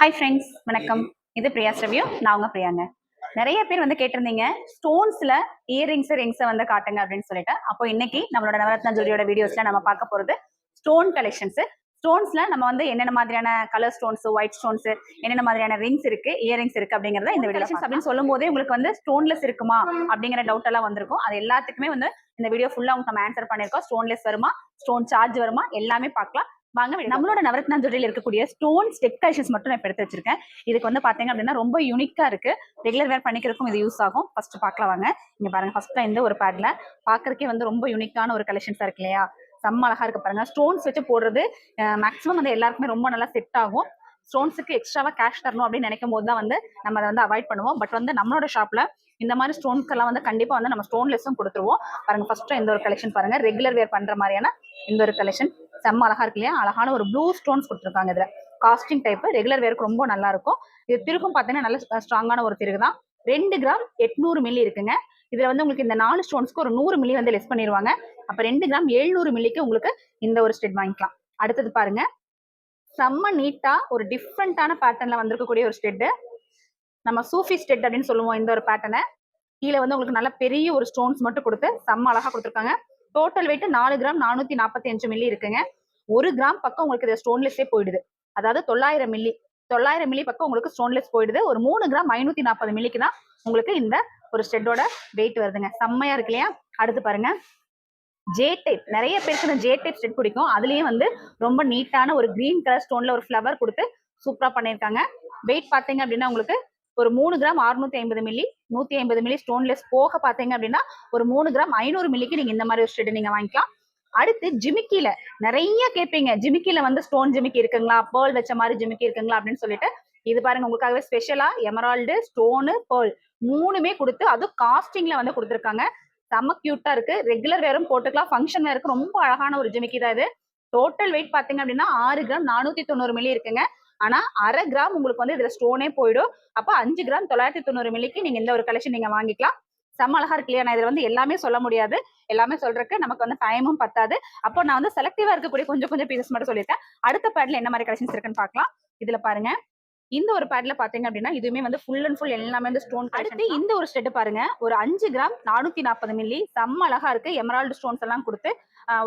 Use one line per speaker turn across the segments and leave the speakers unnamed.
Hi friends, வணக்கம். இது பிரியாஸ் review. நான் உங்க பிரியாங்க. நிறைய பேர் வந்து கேட்டிருந்தீங்க ஸ்டோன்ஸ்ல ரிங்ஸை வந்து காட்டுங்க அப்படின்னு சொல்லிட்டு. அப்போ இன்னைக்கு நம்மளோட நவரத்னா ஜுவல்லரியோட வீடியோஸ்ல நம்ம பார்க்க போறது ஸ்டோன் கலெக்ஷன்ஸ். ஸ்டோன்ஸ்ல நம்ம வந்து என்னென்ன மாதிரியான கலர் ஸ்டோன்ஸ், ஒயிட் ஸ்டோன்ஸ், என்னென்ன மாதிரியான ரிங்ஸ் இருக்கு, இயரிங்ஸ் இருக்கு அப்படிங்கறத இந்த வீடியோ அப்படின்னு சொல்லும் போதே உங்களுக்கு வந்து ஸ்டோன்லெஸ் இருக்குமா அப்படிங்கிற டவுட் எல்லாம் வந்திருக்கும். அது எல்லாத்துக்குமே வந்து இந்த வீடியோ ஃபுல்லா உங்களுக்கு நம்ம ஆன்சர் பண்ணிருக்கோம். ஸ்டோன்லெஸ் வருமா, ஸ்டோன் சார்ஜ் வருமா, எல்லாமே பார்க்கலாம். வாங்க, நம்மளோட நவரத்னா ஜுவல்லரியில் இருக்கக்கூடிய ஸ்டோன் ஸ்டெக் கலெக்ஷன்ஸ் மட்டும் நான் எடுத்து வச்சிருக்கேன். இதுக்கு வந்து பாத்தீங்க அப்படின்னா ரொம்ப யூனிக்கா இருக்கு. ரெகுலர் வேர் பண்ணிக்கிறதுக்கும் இது யூஸ் ஆகும். ஃபர்ஸ்ட் பார்க்கலாம் வாங்க. இங்க பாருங்க, ஃபர்ஸ்ட் இந்த ஒரு பேட்ல பாக்குறதுக்கே வந்து ரொம்ப யூனிக்கான ஒரு கலெக்ஷன்ஸா இருக்கு இல்லையா? செம்ம அழகா இருக்கு பாருங்க. ஸ்டோன்ஸ் வச்சு போடுறது மேக்ஸிமம் வந்து எல்லாருக்குமே ரொம்ப நல்லா செட் ஆகும். ஸ்டோன்ஸுக்கு எக்ஸ்ட்ராவா கேஷ் தரணும் அப்படின்னு நினைக்கும் போது தான் வந்து நம்ம அதை வந்து அவாய்ட் பண்ணுவோம். பட் வந்து நம்மளோட ஷாப்ல இந்த மாதிரி ஸ்டோன்ஸ் எல்லாம் வந்து கண்டிப்பா வந்து நம்ம ஸ்டோன்லெஸ்ஸும் கொடுத்துருவோம். பாருங்க, ஃபர்ஸ்ட் இந்த ஒரு கலெக்ஷன் பாருங்க. ரெகுலர் வேர் பண்ற மாதிரியான இந்த ஒரு கலெக்ஷன் செம்ம அழகா இருக்கு இல்லையா? அழகான ஒரு ப்ளூ ஸ்டோன்ஸ் கொடுத்துருக்காங்க. இதுல காஸ்டிங் டைப் ரெகுலர் வேருக்கு ரொம்ப நல்லா இருக்கும். இது திருக்கும் பாத்தீங்கன்னா நல்ல ஸ்ட்ராங்கான ஒரு திருகு தான். 2 கிராம் 800 மில்லி இருக்குங்க. இதுல வந்து உங்களுக்கு இந்த 4 ஸ்டோன்ஸ்க்கு ஒரு 100 மில்லி வந்து லெஸ் பண்ணிடுவாங்க. அப்ப 2 கிராம் 700 மில்லிக்கு உங்களுக்கு இந்த ஒரு ஸ்டெட் வாங்கிக்கலாம். அடுத்தது பாருங்க, செம்ம நீட்டா ஒரு டிஃப்ரெண்டான பேட்டர்ன்ல வந்திருக்கக்கூடிய ஒரு ஸ்டெட். நம்ம சூஃபி ஸ்டெட் அப்படின்னு சொல்லுவோம் இந்த ஒரு பேட்டர்னை. கீழே வந்து உங்களுக்கு நல்ல பெரிய ஒரு ஸ்டோன்ஸ் மட்டும் கொடுத்து செம்ம அழகா கொடுத்துருக்காங்க. டோட்டல் வெயிட் 4 கிராம் 445 மில்லி இருக்குங்க. 1 கிராம் பக்கம் உங்களுக்கு இது ஸ்டோன்லெஸ்ஸே போயிடுது. அதாவது 900 மில்லி பக்கம் உங்களுக்கு ஸ்டோன்லெஸ் போயிடுது. ஒரு 3 கிராம் 540 மில்லிக்கு தான் உங்களுக்கு இந்த ஒரு ஸ்டெட்டோட வெயிட் வருதுங்க. செம்மையா இருக்கு இல்லையா? அடுத்து பாருங்க, ஜே டைப். நிறைய பேருக்கு இந்த ஜே டைப் ஸ்டெட் பிடிக்கும். அதுலயும் வந்து ரொம்ப நீட்டான ஒரு கிரீன் கலர் ஸ்டோன்ல ஒரு ஃபிளவர் கொடுத்து சூப்பரா பண்ணியிருக்காங்க. வெயிட் பாத்தீங்க அப்படின்னா உங்களுக்கு ஒரு 3 கிராம் 650 மில்லி, 150 மில்லி ஸ்டோன்லெஸ் போக பாத்தீங்க அப்படின்னா ஒரு 3 கிராம் 500 மில்லிக்கு நீங்க இந்த மாதிரி ஒரு ஸ்டெட் நீங்க வாங்கிக்கலாம். அடுத்து ஜிமிக்கில நிறைய கேட்பீங்க, ஜிமிக்கில வந்து ஸ்டோன் ஜிமிக்கி இருக்குங்களா, பேர்ல் வச்ச மாதிரி ஜிமிக்கி இருக்குங்களா அப்படின்னு சொல்லிட்டு. இது பாருங்க, உங்களுக்காகவே ஸ்பெஷலா எமரால்டு, ஸ்டோனு, பேர்ல் மூணுமே கொடுத்து அதுவும் காஸ்டிங்ல வந்து கொடுத்துருக்காங்க. செம்ம கியூட்டா இருக்கு. ரெகுலர் வேரும் போட்டுக்கலாம், ஃபங்க்ஷன் வேருக்கு ரொம்ப அழகான ஒரு ஜிமிக்கி தான் இது. டோட்டல் வெயிட் பாத்தீங்க அப்படின்னா 6 கிராம் 490 மில்லி இருக்குங்க. ஆனா 1/2 கிராம் உங்களுக்கு வந்து இதுல ஸ்டோனே போயிடும். அப்ப 5 கிராம் 990 மில்லிக்கு நீங்க இந்த ஒரு கலெக்ஷன் நீங்க வாங்கிக்கலாம். செம்ம அழகா இருக்கு இல்லையா? நான் இதுல வந்து எல்லாமே சொல்ல முடியாது, எல்லாமே சொல்றதுக்கு நமக்கு வந்து டைமும் பத்தாது. அப்போ நான் வந்து செலக்டிவா இருக்கக்கூடிய கொஞ்சம் கொஞ்சம் பீசஸ் மட்டும் சொல்லியிருக்கேன். அடுத்த பேட்ல என்ன மாதிரி கலெக்ஷன்ஸ் இருக்குன்னு பார்க்கலாம். இதுல பாருங்க, இந்த ஒரு பேட்ல பாத்தீங்க அப்படின்னா இதுவுமே வந்து ஃபுல் அண்ட் ஃபுல் எல்லாமே வந்து ஸ்டோன். அடுத்து இந்த ஒரு ஸ்டெட் பாருங்க, ஒரு 5 கிராம் 440 மில்லி செம்ம அழகா இருக்கு. எமரால்டு ஸ்டோன்ஸ் எல்லாம் கொடுத்து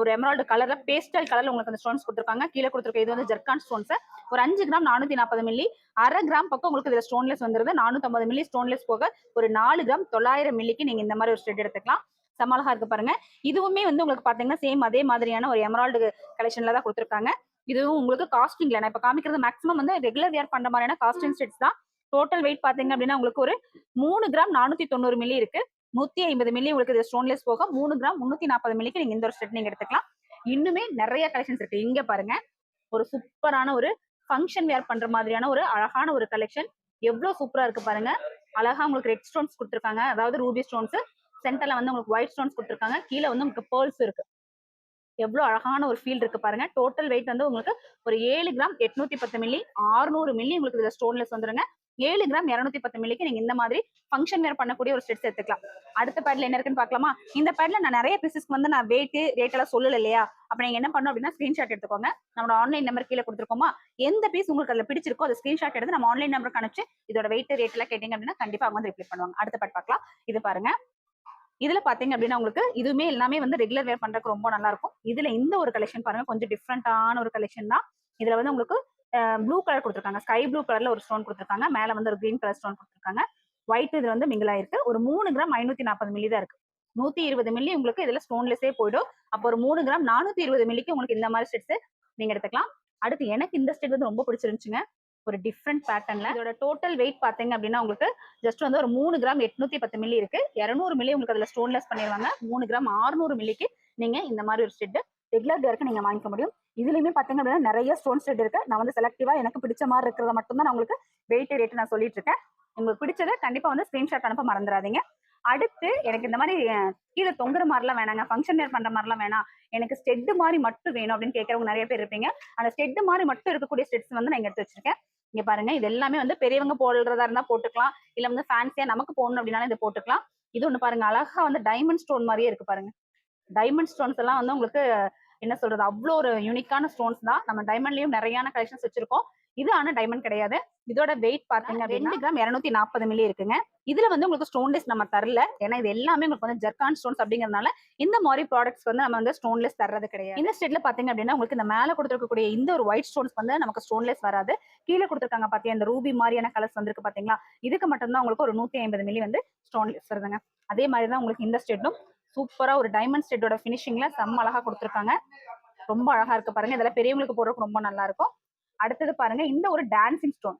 ஒரு எமரால்டு கலர்ல பேஸ்டல் கலர்ல உங்களுக்கு அந்த ஸ்டோன்ஸ் கொடுத்துருக்காங்க. கீழே கொடுத்துருக்க இது வந்து ஜெர்கான் ஸ்டோன்ஸ். ஒரு 5 கிராம் 440 மில்லி, 1/2 கிராம் பக்கம் உங்களுக்கு இதுல ஸ்டோன்லெஸ் வந்துருது. 450 மில்லி ஸ்டோன்லெஸ் போக ஒரு 4 கிராம் 900 மில்லிக்கு நீங்க இந்த மாதிரி ஒரு ஸ்டெட் எடுத்துக்கலாம். செம்ம அழகா இருக்கு பாருங்க. இதுவுமே வந்து உங்களுக்கு பாத்தீங்கன்னா சேம் அதே மாதிரியான ஒரு எமரால்டு கலெக்ஷன்ல தான் கொடுத்துருக்காங்க. இதுவும் உங்களுக்கு காஸ்டிங்ல நான் இப்ப காமிக்கிறது மேக்ஸிமம் வந்து ரெகுலர் வேர் பண்ற மாதிரியான காஸ்டிங் ஸ்டெட்ஸ் தான். டோட்டல் வெயிட் பாத்தீங்க அப்படின்னா உங்களுக்கு ஒரு 3 கிராம் 490 மில்லி இருக்கு. 150 மில்லி உங்களுக்கு இது ஸ்டோன்லெஸ் போக 3 கிராம் 340 மில்லிக்கு நீங்க இந்த ஒரு ஸ்டெட் நீங்க எடுத்துக்கலாம். இன்னுமே நிறைய கலெக்ஷன்ஸ் இருக்கு. இங்க பாருங்க, ஒரு சூப்பரான ஒரு ஃபங்க்ஷன் வேர் பண்ற மாதிரியான ஒரு அழகான ஒரு கலெக்ஷன். எவ்வளவு சூப்பரா இருக்கு பாருங்க. அழகா உங்களுக்கு ரெட் ஸ்டோன்ஸ் கொடுத்துருக்காங்க, அதாவது ரூபி ஸ்டோன்ஸ். சென்டர்ல வந்து உங்களுக்கு ஒயிட் ஸ்டோன்ஸ் கொடுத்துருக்காங்க. கீழே வந்து உங்களுக்கு பேர்ல்ஸ் இருக்கு. எவ்வளவு அழகான ஒரு ஃபீல் இருக்கு பாருங்க. டோட்டல் வெயிட் வந்து உங்களுக்கு ஒரு 7 கிராம் 810 மில்லி, 600 மில்லி உங்களுக்கு இதுல ஸ்டோன்லெஸ் வந்துருங்க. 7 கிராம் 210 மில்லிக்கு நீங்க இந்த மாதிரி ஃபங்க்ஷன் வேர் பண்ணக்கூடிய ஒரு ஸ்டெட்ஸ் எடுத்துக்கலாம். அடுத்த பேட்ல என்ன இருக்குன்னு பார்க்கலாமா? இந்த பேட்ல நான் நிறைய பீசஸ்க்கு வந்து நான் வெயிட் ரேட் எல்லாம் சொல்லல இல்லையா? அப்ப நீங்க என்ன பண்ணணும் அப்படின்னா ஸ்கிரீன்ஷாட் எடுத்துக்கோங்க. நம்மளோட ஆன்லைன் நம்பர் கீழே கொடுத்துருக்கோமா? எந்த பீஸ் உங்களுக்கு அதுல பிடிச்சிருக்கோ அதை ஸ்கிரீன்ஷாட் எடுத்து நம்ம ஆன்லைன் நம்பருக்கு அனுப்பிச்சு இதோட வெயிட் ரேட் எல்லாம் கேட்டீங்க அப்படின்னா கண்டிப்பா அவங்க வந்து ரிப்ளை பண்ணுவாங்க. அடுத்த பேட் பார்க்கலாம். இது பாருங்க, இதுல பாத்தீங்க அப்படின்னா உங்களுக்கு இதுவுமே எல்லாமே வந்து ரெகுலர் வேர் பண்றதுக்கு ரொம்ப நல்லா இருக்கும். இதுல இந்த ஒரு கலெக்ஷன் பாருங்க, கொஞ்சம் டிஃப்ரெண்டான ஒரு கலெக்ஷன் தான். இதுல வந்து உங்களுக்கு ப்ளூ கலர் கொடுத்துருக்காங்க, ஸ்கை ப்ளூ கலர்ல ஒரு ஸ்டோன் கொடுத்துருக்காங்க. மேல வந்து ஒரு கிரீன் கலர் ஸ்டோன் கொடுத்துருக்காங்க. ஒயிட் இது வந்து மிங்கிள் ஆயிருக்கு. ஒரு 3 கிராம் 540 மில்லி தான் இருக்கு. 120 மில்லி உங்களுக்கு இதுல ஸ்டோன்லெஸ்ஸே போயிடும். அப்போ ஒரு 3 கிராம் 420 மில்லிக்கு உங்களுக்கு இந்த மாதிரி ஸ்டெட்ஸ் நீங்க எடுத்துக்கலாம். அடுத்து எனக்கு இந்த ஸ்டெட் வந்து ரொம்ப பிடிச்சிருந்துச்சுங்க. ஒரு டிஃப்ரெண்ட் பேட்டர்ன்ல இதோட டோட்டல் வெயிட் பாத்தீங்க அப்படின்னா உங்களுக்கு ஜஸ்ட் வந்து ஒரு 3 கிராம் 810 மில்லி இருக்கு. 200 மில்லி உங்களுக்கு அதுல ஸ்டோன்லெஸ் பண்ணிடுவாங்க. 3 கிராம் 600 மில்லிக்கு நீங்க இந்த மாதிரி ஒரு ஸ்டெட் ரெகுலர் வேருக்கு நீங்க வாங்கிக்க முடியும். இதுலயுமே பாத்தீங்க அப்படின்னா நிறைய ஸ்டோன் ஸ்டெட் இருக்கு. நான் வந்து செலக்டிவா எனக்கு பிடிச்ச மாதிரி இருக்கிறத மட்டும் தான் நான் உங்களுக்கு வெயிட் ரேட் நான் சொல்லிட்டு இருக்கேன். உங்களுக்கு பிடிச்சதை கண்டிப்பா வந்து ஸ்கிரீன்ஷாட் அனுப்ப மறந்துடாதீங்க. அடுத்து எனக்கு இந்த மாதிரி கீழே தொங்குற மாதிரிலாம் வேணாங்க, ஃபங்க்ஷன் வேர் பண்ற மாதிரிலாம் வேணாம், எனக்கு ஸ்டெட் மாதிரி மட்டும் வேணும் அப்படின்னு கேட்கறவங்க நிறைய பேர் இருப்பீங்க. அந்த ஸ்டெட் மாதிரி மட்டும் இருக்கக்கூடிய ஸ்டெட்ஸ் வந்து நான் எடுத்து வச்சிருக்கேன். இங்க பாருங்க, இது எல்லாமே வந்து பெரியவங்க போடுறதா இருந்தா போட்டுக்கலாம், இல்ல வந்து ஃபேன்சியா நமக்கு போடணும் அப்படின்னாலும் இதை போட்டுக்கலாம். இது ஒண்ணு பாருங்க, அழகா வந்து டைமண்ட் ஸ்டோன் மாதிரியே இருக்கு பாருங்க. டைமண்ட் ஸ்டோன்ஸ் எல்லாம் வந்து உங்களுக்கு என்ன சொல்றது, அவ்வளோ ஒரு யூனிக்கான ஸ்டோன்ஸ் தான். நம்ம டைமண்ட்லயும் நிறையான கலெக்ஷன்ஸ் வச்சிருக்கோம். இது ஆனா டைமண்ட் கிடையாது. இதோட வெயிட் பாத்தீங்க அப்படின்னா 2 கிராம் 240 மில்லி இருக்குங்க. இதுல வந்து உங்களுக்கு ஸ்டோன்லெஸ் நம்ம தரல. ஏன்னா இது எல்லாமே உங்களுக்கு வந்து ஜர்கான் ஸ்டோன்ஸ் அப்படிங்கறதுனால இந்த மாதிரி ப்ராடக்ட்ஸ் வந்து நம்ம வந்து ஸ்டோன்லெஸ் தர்றது கிடையாது. இந்த ஸ்டேட்ல பாத்தீங்க அப்படின்னா உங்களுக்கு இந்த மேல கொடுத்துருக்கக்கூடிய இந்த ஒரு ஒயிட் ஸ்டோன்ஸ் வந்து நமக்கு ஸ்டோன்லெஸ் வராது. கீழே கொடுத்துருக்காங்க பாத்தியா இந்த ரூபி மாதிரியான கலர்ஸ் வந்திருக்கு பாத்தீங்களா, இதுக்கு மட்டும்தான் உங்களுக்கு ஒரு 150 மில்லி வந்து ஸ்டோன்லெஸ் வருதுங்க. அதே மாதிரி தான் உங்களுக்கு இந்த ஸ்டேட்டும் சூப்பரா ஒரு டைமண்ட் ஸ்டேட்டோட பினிஷிங்ல செம்ம அழகா கொடுத்துருக்காங்க. ரொம்ப அழகா இருக்கு பாருங்க. இதெல்லாம் பெரியவங்களுக்கு போடுறதுக்கு ரொம்ப நல்லா இருக்கும். அடுத்தது பாருங்க இந்த ஒரு டான்சிங் ஸ்டோன்.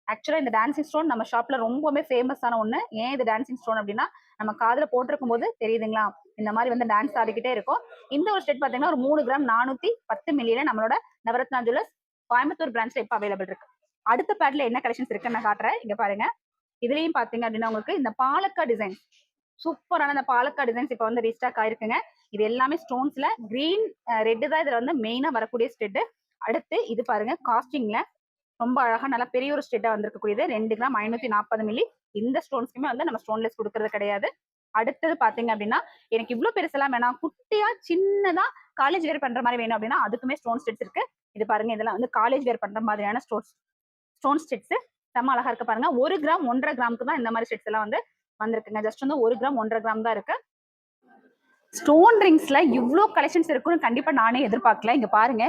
ஆக்சுவலா இந்த டான்சிங் ஸ்டோன் நம்ம ஷாப்ல ரொம்பவே ஃபேமஸான ஒண்ணு. ஏன் இது டான்சிங் ஸ்டோன் அப்படின்னா நம்ம காதுல போட்டிருக்கும் போது தெரியுதுங்களா, இந்த மாதிரி வந்து டான்ஸ் ஆடிக்கிட்டே இருக்கும். இந்த ஒரு ஸ்டெட் பாத்தீங்கன்னா ஒரு 3 கிராம் 410 மில்லியில நம்மளோட நவரத்னா ஜுவல்லர்ஸ் கோயம்புத்தூர் பிரான்ச்ல இப்ப அவைலபிள் இருக்கு. அடுத்த பேட்ல என்ன கலெக்ஷன்ஸ் இருக்குன்னு நான் காட்டுறேன். இங்க பாருங்க. இதுலயும் பாத்தீங்க அப்படின்னா உங்களுக்கு இந்த பாலக்கா டிசைன், சூப்பரான இந்த பாலக்கா டிசைன்ஸ் இப்ப வந்து ரீஸ்டாக் ஆயிருக்குங்க. இது எல்லாமே ஸ்டோன்ஸ்ல கிரீன் ரெட் தான் இதுல வந்து மெயினா வரக்கூடிய ஸ்டெட். அடுத்து இது பாருங்க காஸ்டிங்ல ரொம்ப அழகா நல்லா பெரிய ஒரு ஸ்டெட்டா வந்திருக்கக்கூடியது 2 கிராம் 540 மில்லி. இந்த ஸ்டோன்ஸ்க்குமே வந்து நம்ம ஸ்டோன்லெஸ் கொடுக்கறது கிடையாது. அடுத்தது பாத்தீங்க அப்படின்னா எனக்கு இவ்வளவு பெருசெல்லாம் வேணாம், குட்டியா சின்னதா காலேஜ் வேர் பண்ற மாதிரி வேணும் அப்படின்னா அதுக்குமே ஸ்டோன் ஸ்டெட்ஸ் இருக்கு. இது பாருங்க இதெல்லாம் வந்து காலேஜ் வேர் பண்ற மாதிரியான ஸ்டோன் ஸ்டெட்ஸ் செம்ம அழகா இருக்கு பாருங்க. 1 கிராம் 1.5 கிராமுக்கு தான் இந்த மாதிரி ஸ்டெட்ஸ் எல்லாம் வந்து வந்திருக்குங்க. ஜஸ்ட் வந்து 1 கிராம் 1.5 கிராம் தான் இருக்கு. ஸ்டோன் ரிங்ஸ்ல இவ்ளோ கலெக்ஷன்ஸ் இருக்குன்னு கண்டிப்பா நானே எதிர்பார்க்கல. இங்க பாருங்க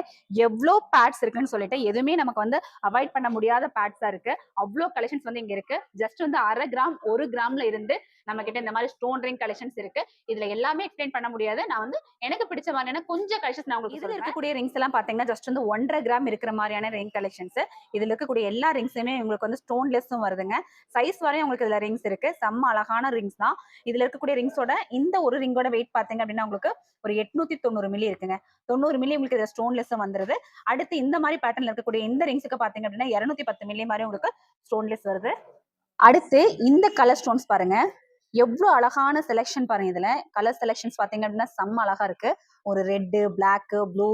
எவ்வளோ பேட்ஸ் இருக்குன்னு சொல்லிட்டு எதுவுமே நமக்கு வந்து அவாய்ட் பண்ண முடியாத பேட்ஸா இருக்கு. அவ்வளோ கலெக்ஷன்ஸ் வந்து இங்க இருக்கு. ஜஸ்ட் வந்து 1/2 கிராம் 1 கிராம்ல இருந்து நம்ம கிட்ட இந்த மாதிரி ஸ்டோன் ரிங் கலெக்ஷன்ஸ் இருக்கு. இதுல எல்லாமே எக்ஸ்பிளைன் பண்ண முடியாது. நான் வந்து எனக்கு பிடிச்ச மாதிரியான கொஞ்சம் கலெக்ஷன்ஸ் நான் உங்களுக்கு இதுல இருக்கக்கூடிய ரிங்ஸ் எல்லாம் பாத்தீங்கன்னா ஜஸ்ட் வந்து 1.5 கிராம் இருக்கிற மாதிரியான ரிங் கலெக்ஷன்ஸ். இதுல இருக்கக்கூடிய எல்லா ரிங்ஸுமே உங்களுக்கு வந்து ஸ்டோன்லெஸ்ஸும் வருதுங்க. சைஸ் வரையும் உங்களுக்கு இதுல ரிங்ஸ் இருக்கு. செம்ம அழகான ரிங்ஸ் தான். இதுல இருக்கக்கூடிய ரிங்ஸோட இந்த ஒரு ரிங்கோட வெயிட் பாத்தீங்க அப்படின்னா உங்களுக்கு ஒரு 890 மில்லி இருக்குங்க. 90 மில்லி உங்களுக்கு இது ஸ்டோன்லெஸ் வந்துருது. அடுத்து இந்த மாதிரி பேட்டர்ன்ல இருக்கக்கூடிய இந்த ரிங்ஸுக்கு பாத்தீங்க அப்படின்னா 210 மில்லி மாதிரி உங்களுக்கு ஸ்டோன்லெஸ் வருது. அடுத்து இந்த கலர் ஸ்டோன்ஸ் பாருங்க எவ்வளவு அழகான செலெக்ஷன் பாருங்க. இதுல கலர் செலெக்ஷன்ஸ் பாத்தீங்க அப்படின்னா செம்ம அழகா இருக்கு. ஒரு ரெட்டு, பிளாக், ப்ளூ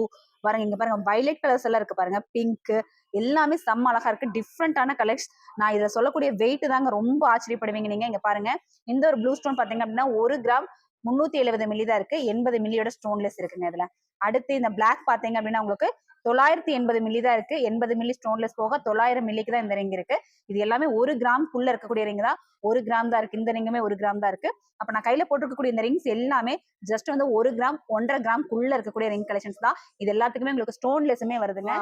பாருங்க. இங்க பாருங்க வைலட் கலர்ஸ் எல்லாம் இருக்கு பாருங்க, பிங்க் எல்லாமே செம்ம அழகா இருக்கு. டிஃப்ரெண்டான கலர்ஸ். நான் இதுல சொல்லக்கூடிய வெயிட் தாங்க ரொம்ப ஆச்சரியப்படுவீங்க நீங்க. இங்க பாருங்க இந்த ஒரு ப்ளூ ஸ்டோன் பாத்தீங்க அப்படின்னா 1 கிராம் 370 மில்லி தான் இருக்கு. 80 மில்லியோட ஸ்டோன்லெஸ் இருக்குங்க இதுல. அடுத்து இந்த பிளாக் பாத்தீங்க அப்படின்னா உங்களுக்கு 980 மில்லி தான் இருக்கு. 80 மில்லி ஸ்டோன்லெஸ் போக 900 மில்லிக்கு தான் இந்த ரிங் இருக்கு. இது எல்லாமே 1 கிராம்க்குள்ள இருக்கக்கூடிய ரிங் தான். 1 கிராம் தான் இருக்கு. இந்த ரிங்குமே 1 கிராம் தான் இருக்கு. அப்ப நான் கையில போட்டுருக்கக்கூடிய இந்த ரிங்ஸ் எல்லாமே ஜஸ்ட் வந்து 1 கிராம் 1.5 கிராம்க்குள்ள இருக்கக்கூடிய ரிங் கலெக்ஷன்ஸ் தான். இது எல்லாத்துக்குமே உங்களுக்கு ஸ்டோன்லெஸ்ஸுமே வருதுங்க.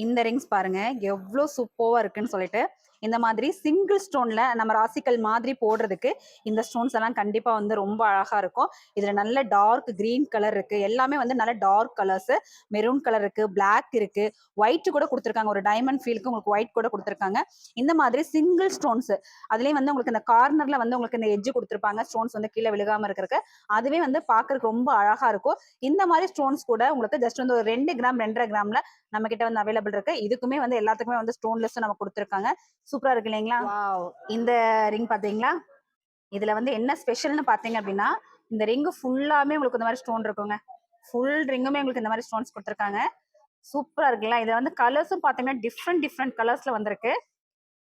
இந்த ரிங்ஸ் பாருங்க எவ்வளவு சூப்பரா இருக்குன்னு சொல்லிட்டு. இந்த மாதிரி சிங்கிள் ஸ்டோன்ல நம்ம ராசிக்கல் மாதிரி போடுறதுக்கு இந்த ஸ்டோன்ஸ் எல்லாம் கண்டிப்பா வந்து ரொம்ப அழகா இருக்கும். இதுல நல்ல டார்க் கிரீன் கலர் இருக்கு. எல்லாமே வந்து நல்ல டார்க் கலர்ஸ். மெரூன் கலர் இருக்கு, பிளாக் இருக்கு, ஒயிட் கூட கொடுத்துருக்காங்க. ஒரு டைமண்ட் ஃபீலுக்கு உங்களுக்கு ஒயிட் கூட கொடுத்துருக்காங்க. இந்த மாதிரி சிங்கிள் ஸ்டோன்ஸ் அதுலயும் வந்து உங்களுக்கு இந்த கார்னர்ல வந்து உங்களுக்கு இந்த எட்ஜ் கொடுத்துருப்பாங்க. ஸ்டோன்ஸ் வந்து கீழே விழுகாம இருக்கிறதுக்கு அதுவே வந்து பாக்குறதுக்கு ரொம்ப அழகா இருக்கும். இந்த மாதிரி ஸ்டோன்ஸ் கூட உங்களுக்கு ஜஸ்ட் வந்து ஒரு 2 கிராம் 2.5 கிராம்ல நம்ம கிட்ட வந்து அவைலபிள் இருக்கு. இதுக்குமே வந்து எல்லாத்துக்குமே வந்து ஸ்டோன்லெஸ் நம்ம கொடுத்துருக்காங்க. சூப்பரா இருக்கு இல்லைங்களா? இந்த ரிங் பாத்தீங்களா, இதுல வந்து என்ன ஸ்பெஷல்னு பாத்தீங்க அப்படின்னா இந்த ரிங் ஃபுல்லாமே உங்களுக்கு இந்த மாதிரி ஸ்டோன் இருக்குங்க. ஃபுல் ரிங்குமே உங்களுக்கு இந்த மாதிரி ஸ்டோன்ஸ் கொடுத்துருக்காங்க. சூப்பரா இருக்குல்ல. இதுல வந்து கலர்ஸும் பாத்தீங்கன்னா டிஃப்ரெண்ட் கலர்ஸ்ல வந்திருக்கு.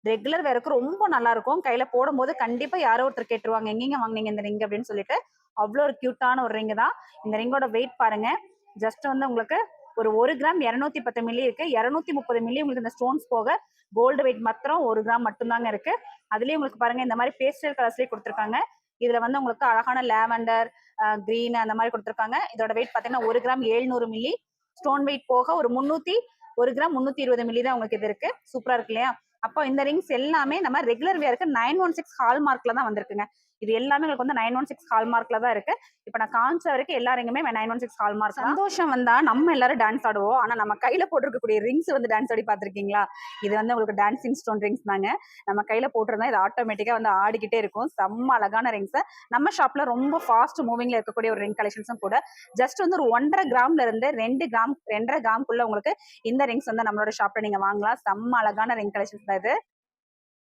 ரெகுலர் வேருக்கு ரொம்ப நல்லா இருக்கும். கையில போடும்போது கண்டிப்பா யாரோ ஒருத்தர் கேட்டுருவாங்க எங்கெங்க வாங்குனீங்க இந்த ரிங் அப்படின்னு சொல்லிட்டு. அவ்வளோ ஒரு கியூட்டான ஒரு ரிங் தான். இந்த ரிங்கோட வெயிட் பாருங்க ஜஸ்ட் வந்து உங்களுக்கு ஒரு 1 கிராம் 210 மில்லி இருக்கு. 230 மில்லி உங்களுக்கு இந்த ஸ்டோன்ஸ் போக கோல்டு வெயிட் மாத்திரம் 1 கிராம் மட்டும்தாங்க இருக்கு. அதுலயும் உங்களுக்கு பாருங்க இந்த மாதிரி பேஸ்டல் கலர்ஸ்லயே கொடுத்துருக்காங்க. இதுல வந்து உங்களுக்கு அழகான லாவெண்டர், கிரீன் அந்த மாதிரி கொடுத்துருக்காங்க. இதோட வெயிட் பாத்தீங்கன்னா 1 கிராம் 700 மில்லி. ஸ்டோன் வெயிட் போக ஒரு 1 கிராம் 320 மில்லி தான் உங்களுக்கு இது இருக்கு. சூப்பரா இருக்கு இல்லையா? அப்போ இந்த ரிங்ஸ் எல்லாமே நம்ம ரெகுலர் வேருக்கு 916 ஹால்மார்க்ல தான் வந்திருக்குங்க. இது எல்லாமே உங்களுக்கு வந்து 916 ஹால்மார்க்ல தான் இருக்கு. இப்ப நான் காமிச்ச வரைக்கும் எல்லா ரிங்குமே 916 ஹால்மார்க். சந்தோஷம் வந்தா நம்ம எல்லாரும் டான்ஸ் ஆடுவோம். ஆனா நம்ம கையில போட்டிருக்கக்கூடிய ரிங்ஸ் வந்து டான்ஸ் ஆடி பாத்திருக்கீங்களா? இது வந்து உங்களுக்கு டான்சிங் ஸ்டோன் ரிங்ஸ் தாங்க. நம்ம கையில போட்டிருந்தா இது ஆட்டோமேட்டிக்கா வந்து ஆடிக்கிட்டே இருக்கும். செம்ம அழகான ரிங்ஸ். நம்ம ஷாப்ல ரொம்ப ஃபாஸ்ட் மூவிங்ல இருக்கக்கூடிய ஒரு ரிங் கலெக்ஷன்ஸும் கூட. ஜஸ்ட் வந்து ஒரு 1.5 கிராம்ல இருந்து 2 கிராம் 2.5 கிராம்க்குள்ள உங்களுக்கு இந்த ரிங்ஸ் வந்து நம்மளோட ஷாப்ல நீங்க வாங்கலாம். செம்ம அழகான ரிங் கலெக்ஷன்ஸ் தான் இது.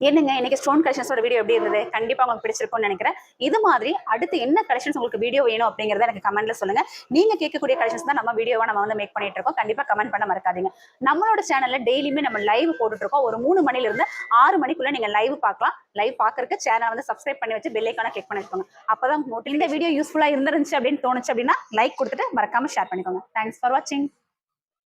என்னங்க இன்னைக்கு ஸ்டோன் கலெக்ஷன்ஸோட வீடியோ எப்படி இருந்தது? கண்டிப்பா உங்களுக்கு பிடிச்சிருக்கும்னு நினைக்கிறேன். இது மாதிரி அடுத்து என்ன கலெக்ஷன்ஸ் உங்களுக்கு வீடியோ வேணும் அப்படிங்கறத எனக்கு கமெண்ட்ல சொல்லுங்க. நீங்க கேட்கக்கூடிய கலெக்ஷன்ஸ் தான் நம்ம வீடியோவா நம்ம வந்து மேக் பண்ணிட்டு இருக்கோம். கண்டிப்பா கமெண்ட் பண்ண மறக்காதீங்க. நம்மளோட சேனல்ல டெய்லியுமே நம்ம லைவ் போட்டுட்டு இருக்கோம். ஒரு 3 மணில இருந்து 6 மணிக்குள்ள நீங்க லைவ் பார்க்கலாம். லைவ் பாக்குறதுக்கு சேனலை வந்து சப்ஸ்கிரைப் பண்ணி வச்சு பெல் ஐகானை கிளிக் பண்ணி வச்சுக்கோங்க. அப்பதான் இந்த வீடியோ யூஸ்ஃபுல்லா இருந்துச்சு அப்படின்னு தோணுச்சு அப்படின்னா லைக் கொடுத்துட்டு மறக்காம ஷேர் பண்ணிக்கோங்க. தேங்க்ஸ் ஃபார் வாட்சிங்.